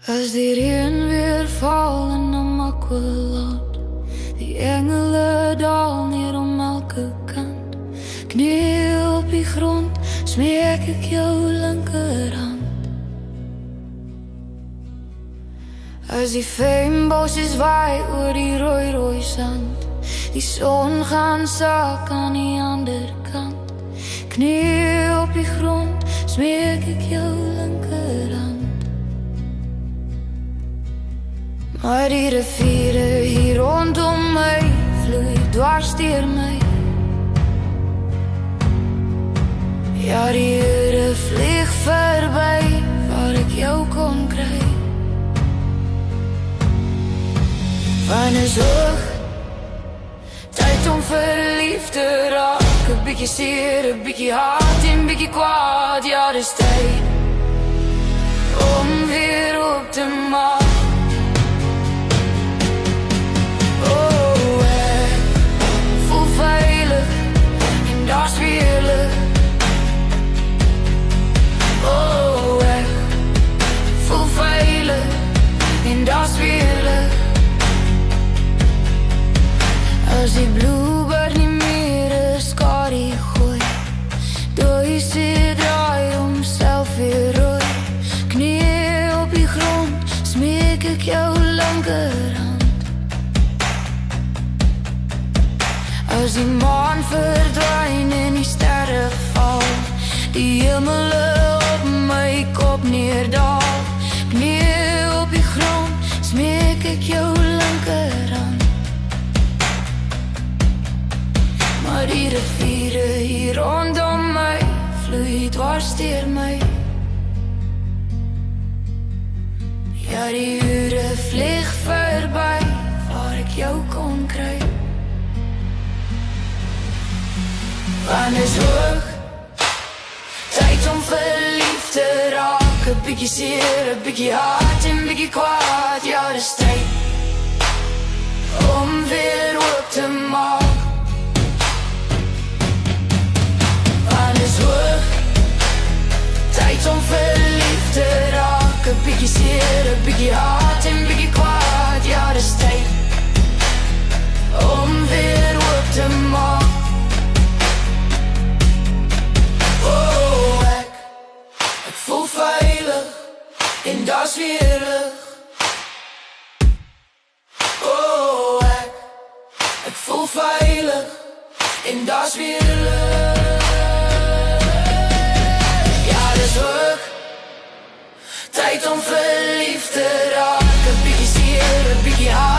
As die reën weer val en dan makkelood, die engele daal neer om elke kant. Knie op die grond, smeek ek jou linkerhand. As die fynbosjes waai oor die rooi sand, die son gaan sak aan die ander kant. Knie op die grond, smeek ek jou linkerhand. Maar die riviere hier rondom my vloei dwars deur my. Ja, die ure vlieg verby waar ek jou kon kry. Van is hoog, tyd om verlief te raak. 'n bietjie seer, 'n bietjie hard en 'n bietjie kwaad. Ja, dis tyd om weer op te maak. Daar's weer lig. Oh, ek voel veilig en daar's weer lig. As die bluebird nie meer 'n skadu gooi, duisie draai homself weer rooi. Knie op die grond, smeek ek jou linkerhand. As die maan verdwyn en die sterre val, die hemele op my kop neerdaal. Knie op die grond, smeek ek jou linkerhand. Maar die riviere hier rondom my vloei dwars deur my. Ja, die ure vlieg verby waar ek jou kon kry. Van is hoog, tyd om verlief te raak. 'n bietjie seer, 'n bietjie hard en 'n bietjie kwaad. Ja, dis tyd om weer op te maak. Van is hoog, tyd om verlief te raak. 'n bietjie seer, 'n bietjie hard en 'n bietjie kwaad. Ja, dis tyd om weer op te maak. Oh, ek voel veilig en daar's weer lig. Oh, ek voel veilig en daar's weer lig. Ja, dis hoog, tyd om verlief te raak. 'n bietjie seer, 'n bietjie hard